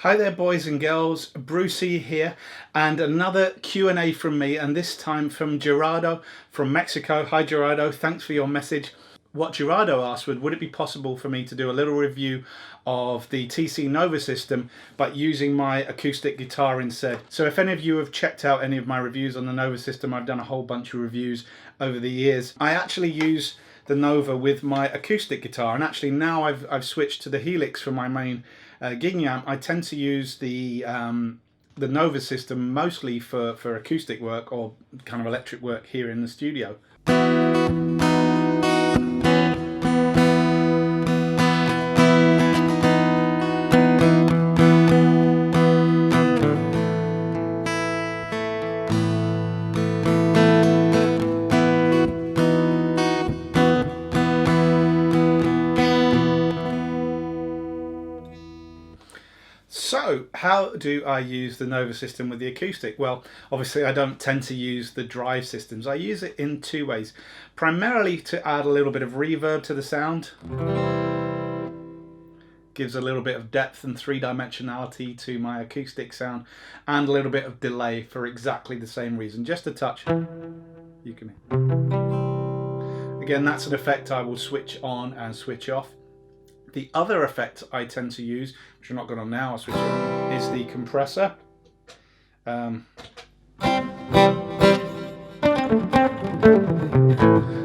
Hi there boys and girls, Brucie here, and another Q&A from me, and this time from Gerardo from Mexico. Hi Gerardo, thanks for your message. What Gerardo asked was, would it be possible for me to do a little review of the TC Nova system but using my acoustic guitar instead? So if any of you have checked out any of my reviews on the Nova system, I've done a whole bunch of reviews over the years. I actually use the Nova with my acoustic guitar, and actually now I've switched to the Helix for my main gigging amp. I tend to use the Nova system mostly for acoustic work or kind of electric work here in the studio. So how do I use the Nova system with the acoustic? Well, obviously I don't tend to use the drive systems. I use it in two ways. Primarily to add a little bit of reverb to the sound. Gives a little bit of depth and three-dimensionality to my acoustic sound, and a little bit of delay for exactly the same reason. Just a touch. You can. Again, that's an effect I will switch on and switch off. The other effect I tend to use, which I'm not going on now, I'll switch on, is the compressor.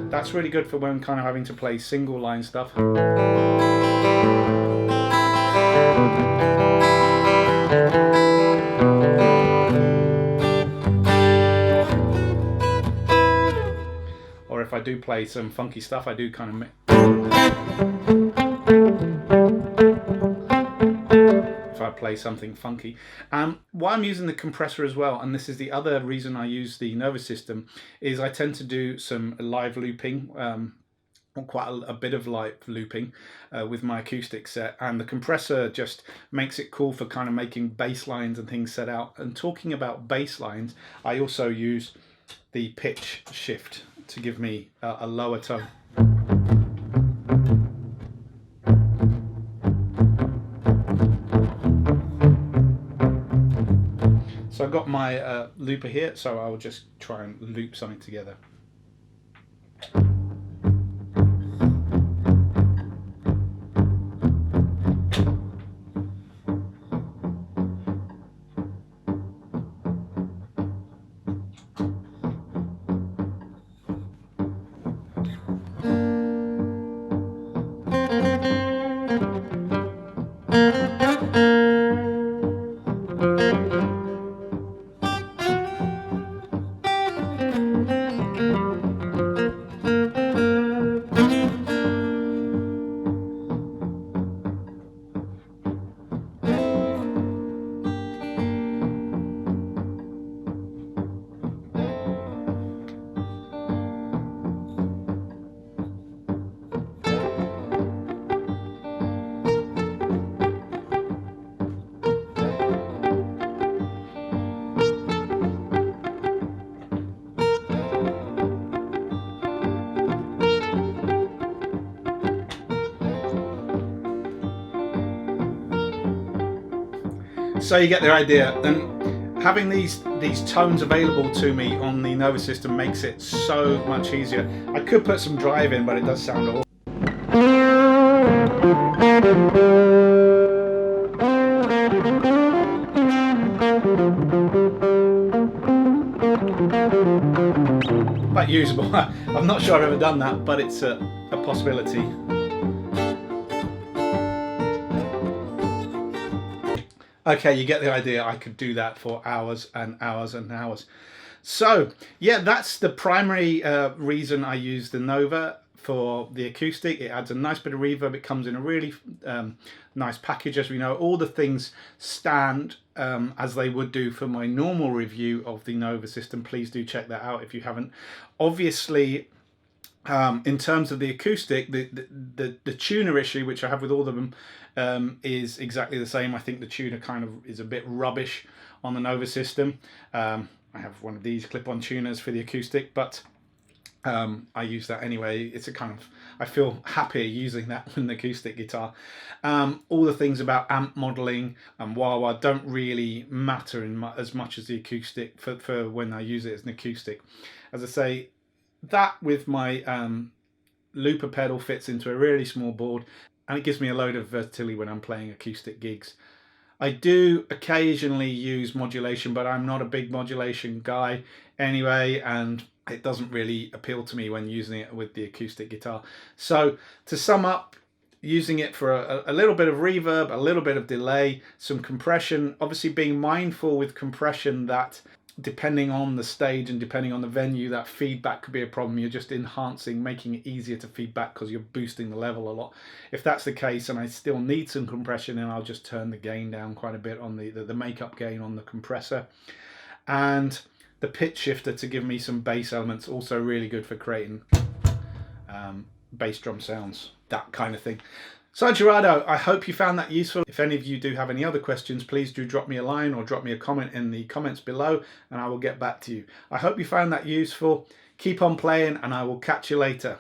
That's really good for when kind of having to play single line stuff. Or if I do play some funky stuff, I do kind of play something funky. Why I'm using the compressor as well, and this is the other reason I use the Nova system, is I tend to do some live looping, or quite a bit of live looping with my acoustic set, and the compressor just makes it cool for kind of making bass lines and things set out. And talking about bass lines, I also use the pitch shift to give me a lower tone. So I've got my looper here, so I'll just try and loop something together. So you get the idea, and having these tones available to me on the Nova system makes it so much easier. I could put some drive in, but it does sound awful. Quite usable. I'm not sure I've ever done that, but it's a possibility. Okay, you get the idea. I could do that for hours and hours and hours. So yeah, that's the primary reason I use the Nova for the acoustic. It adds a nice bit of reverb. It comes in a really nice package, as we know. All the things stand as they would do for my normal review of the Nova system. Please do check that out if you haven't. Obviously, in terms of the acoustic, the tuner issue, which I have with all of them, is exactly the same. I think the tuner kind of is a bit rubbish on the Nova system. I have one of these clip-on tuners for the acoustic, but I use that anyway. It's a kind of, I feel happier using that than the acoustic guitar. All the things about amp modeling and wah-wah don't really matter as much as the acoustic for when I use it as an acoustic. As I say, that with my looper pedal fits into a really small board, and it gives me a load of versatility when I'm playing acoustic gigs. I do occasionally use modulation, but I'm not a big modulation guy anyway, and it doesn't really appeal to me when using it with the acoustic guitar. So to sum up, using it for a little bit of reverb, a little bit of delay, some compression, obviously being mindful with compression that depending on the stage and depending on the venue, that feedback could be a problem. You're just enhancing, making it easier to feedback because you're boosting the level a lot. If that's the case and I still need some compression, then I'll just turn the gain down quite a bit on the makeup gain on the compressor. And the pitch shifter to give me some bass elements, also really good for creating bass drum sounds, that kind of thing. So Gerardo, I hope you found that useful. If any of you do have any other questions, please do drop me a line or drop me a comment in the comments below and I will get back to you. I hope you found that useful. Keep on playing and I will catch you later.